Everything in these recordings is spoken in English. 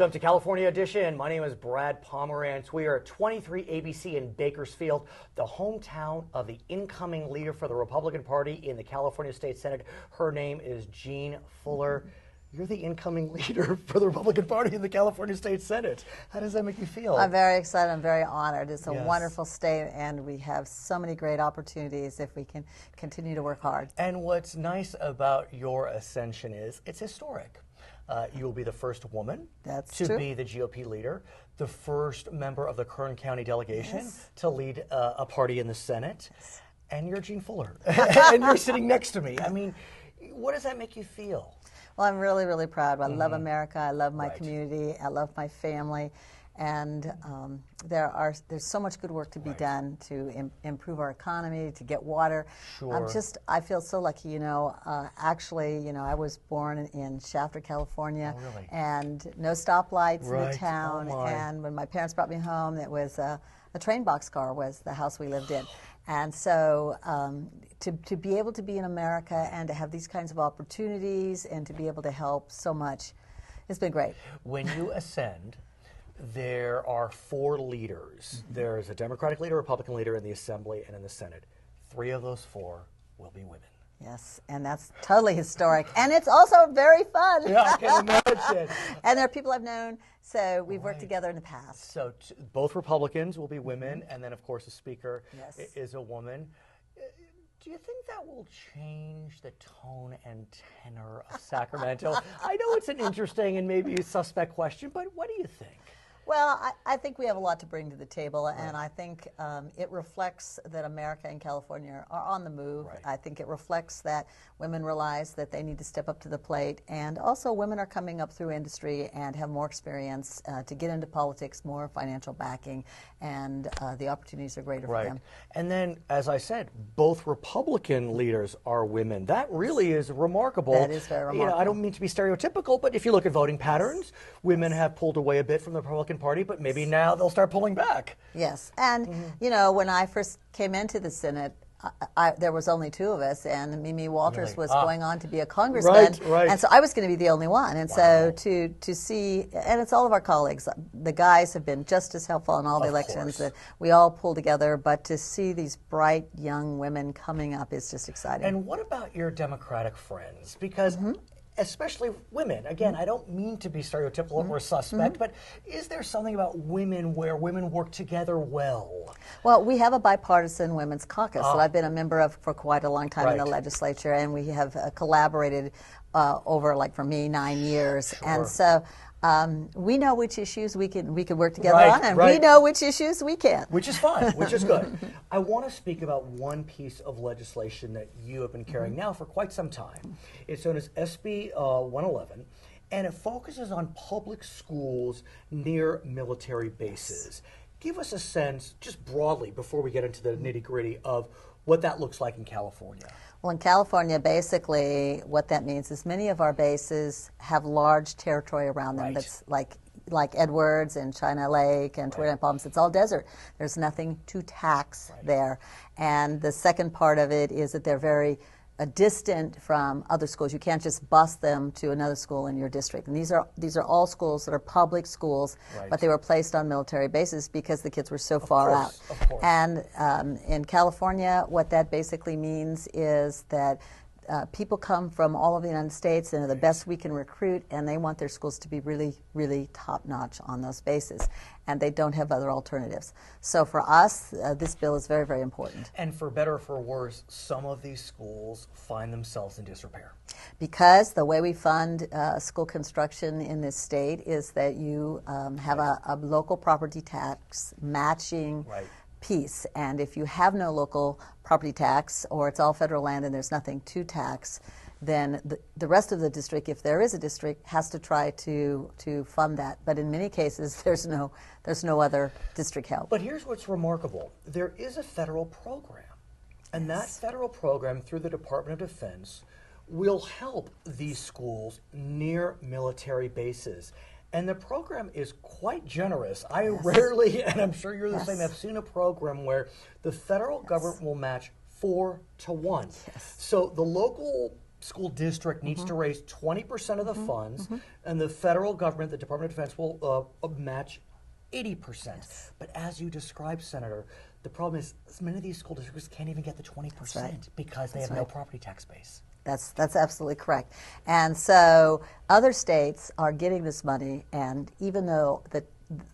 Welcome to California Edition. My name is Brad Pomerantz. We are at 23 ABC in Bakersfield, the hometown of the incoming leader for the Republican Party in the California State Senate. Her name is Jean Fuller. You're the incoming leader for the Republican Party in the California State Senate. How does that make you feel? I'm very excited. I'm very honored. It's a wonderful state, and we have so many great opportunities if we can continue to work hard. And what's nice about your ascension is it's historic. You will be the first woman to be the GOP leader, the first member of the Kern County delegation to lead a party in the Senate, and you're Jean Fuller, and you're sitting next to me. I mean, what does that make you feel? Well, I'm really, really proud. I love America. I love my community. I love my family. And there's so much good work to be done to improve our economy, to get water. Sure. I feel so lucky, you know. Actually, you know, I was born in Shafter, California, and no stoplights in the town. And when my parents brought me home, it was a train boxcar was the house we lived in. And so to be able to be in America and to have these kinds of opportunities and to be able to help so much, it's been great. When you ascend, there are 4 leaders. There's a Democratic leader, Republican leader in the Assembly and in the Senate. 3 of those 4 will be women. Yes, and that's totally historic. And it's also very fun. Yeah, I can imagine. And there are people I've known, so we've worked together in the past. So both Republicans will be women, and then, of course, the Speaker is a woman. Do you think that will change the tone and tenor of Sacramento? I know it's an interesting and maybe a suspect question, but what do you think? Well, I think we have a lot to bring to the table, and I think it reflects that America and California are on the move. I think it reflects that women realize that they need to step up to the plate, and also women are coming up through industry and have more experience to get into politics, more financial backing, and the opportunities are greater for them. And then, as I said, both Republican leaders are women. That really is remarkable. That is very remarkable. You know, I don't mean to be stereotypical, but if you look at voting patterns, women have pulled away a bit from the Republican Party, but maybe now they'll start pulling back. Yes, and you know, when I first came into the Senate, there was only 2 of us, and Mimi Walters was going on to be a congressman, and so I was going to be the only one. And so to see, and it's all of our colleagues, the guys have been just as helpful in all the elections. That we all pull together, but to see these bright young women coming up is just exciting. And what about your Democratic friends? Because especially women. Again, I don't mean to be stereotypical or suspect, but is there something about women where women work together well? Well, we have a bipartisan women's caucus that I've been a member of for quite a long time in the legislature, and we have collaborated over, like for me, 9 years. And so we know which issues we could work together on, and we know which issues we can't. Which is fine, which is good. I want to speak about one piece of legislation that you have been carrying now for quite some time. It's known as SB 111, and it focuses on public schools near military bases. Give us a sense, just broadly, before we get into the nitty-gritty, of what that looks like in California. Well, in California, basically, what that means is many of our bases have large territory around them that's like Edwards and China Lake and Twin Palms. It's all desert. There's nothing to tax there. And the second part of it is that they're very distant from other schools. You can't just bus them to another school in your district. And these are all schools that are public schools, but they were placed on military bases because the kids were so far out. And in California, what that basically means is that people come from all over the United States and are the best we can recruit, and they want their schools to be really, really top-notch on those bases, and they don't have other alternatives. So for us, this bill is very, very important. And for better or for worse, some of these schools find themselves in disrepair. Because the way we fund school construction in this state is that you have a local property tax matching piece, and if you have no local property tax, or it's all federal land and there's nothing to tax, then the rest of the district, if there is a district, has to try to fund that. But in many cases, there's no other district help. But here's what's remarkable. There is a federal program, and that federal program, through the Department of Defense, will help these schools near military bases. And the program is quite generous. I rarely, and I'm sure you're the same, have seen a program where the federal government will match 4 to 1. So the local school district needs to raise 20% of the funds, and the federal government, the Department of Defense, will match 80%. Yes. But as you described, Senator, the problem is many of these school districts can't even get the 20% because they have no property tax base. That's absolutely correct. And so other states are getting this money, and even though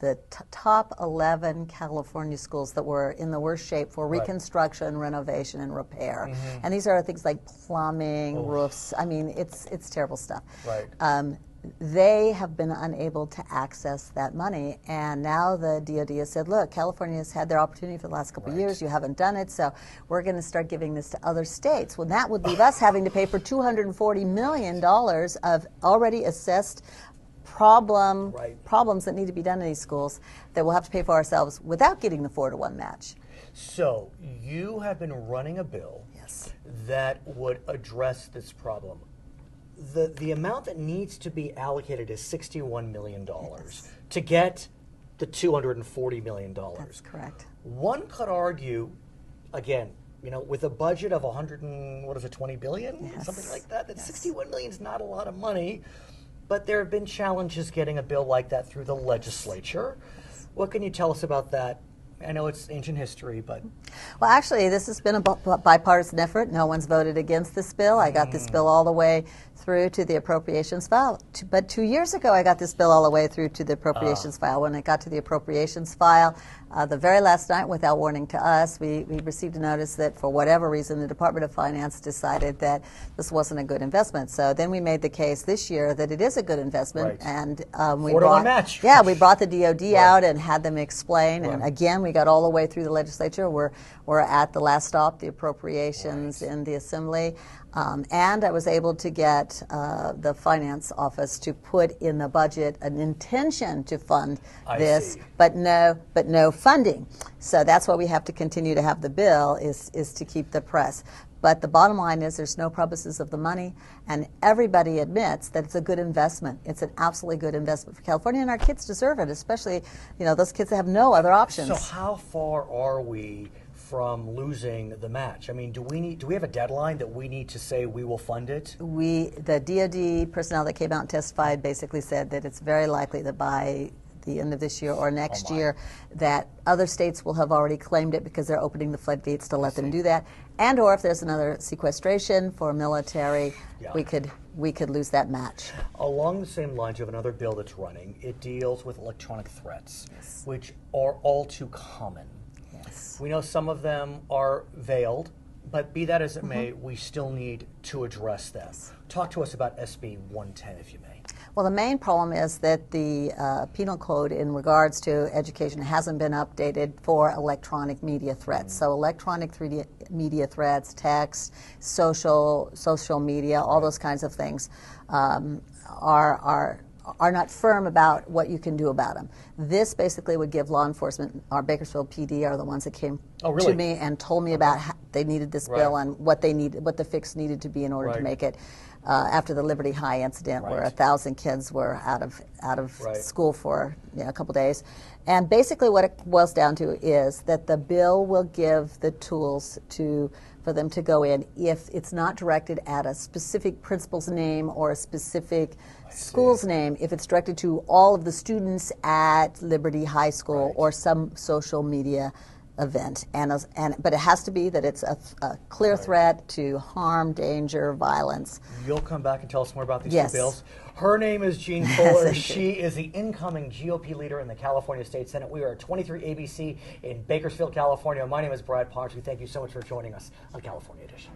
the top 11 California schools that were in the worst shape for reconstruction, renovation, and repair, and these are things like plumbing, roofs, I mean, it's terrible stuff. Right. They have been unable to access that money, and now the DoD has said, look, California has had their opportunity for the last couple of years, you haven't done it, so we're going to start giving this to other states. Well, that would leave us having to pay for $240 million of already assessed problems that need to be done in these schools that we'll have to pay for ourselves without getting the 4-to-1 match. So you have been running a bill that would address this problem. The amount that needs to be allocated is $61 million to get the $240 million. That's correct. One could argue, again, you know, with a budget of 20 billion, something like that, that 61 million is not a lot of money, but there have been challenges getting a bill like that through the legislature. What can you tell us about that? I know it's ancient history, but... Well, actually, this has been a bipartisan effort. No one's voted against this bill. I got this bill all the way through to the appropriations file. But 2 years ago, I got this bill all the way through to the appropriations file. When it got to the appropriations file, the very last night, without warning to us, we received a notice that for whatever reason, the Department of Finance decided that this wasn't a good investment. So then we made the case this year that it is a good investment. And we brought, match. Yeah, we brought the DoD out and had them explain. And again, we got all the way through the legislature. We're at the last stop, the appropriations in the Assembly. And I was able to get the Finance Office to put in the budget an intention to fund this, but no funding. So that's why we have to continue to have the bill is to keep the press. But the bottom line is there's no promises of the money, and everybody admits that it's a good investment. It's an absolutely good investment for California, and our kids deserve it, especially, you know, those kids that have no other options. So how far are we from losing the match? I mean, do we have a deadline that we need to say we will fund it? The DoD personnel that came out and testified basically said that it's very likely that by the end of this year or next year that other states will have already claimed it because they're opening the floodgates to let them do that, and or if there's another sequestration for military, we could lose that match. Along the same lines, you have another bill that's running. It deals with electronic threats, which are all too common. We know some of them are veiled, but be that as it may, we still need to address them. Talk to us about SB 110, if you may. Well, the main problem is that the penal code in regards to education hasn't been updated for electronic media threats. So electronic media threats, text, social media, all those kinds of things are not firm about what you can do about them. This basically would give law enforcement, our Bakersfield PD are the ones that came to me and told me about how they needed this bill and what they needed, what the fix needed to be in order to make it. After the Liberty High incident, where 1,000 kids were out of school for a couple days, and basically what it boils down to is that the bill will give the tools for them to go in if it's not directed at a specific principal's name or a specific school's name, if it's directed to all of the students at Liberty High School or some social media event, but it has to be that it's a clear threat to harm, danger, violence. You'll come back and tell us more about these two bills. Her name is Jean Fuller. She is the incoming GOP leader in the California State Senate. We are at 23 ABC in Bakersfield, California. My name is Brad Parks. We thank you so much for joining us on California Edition.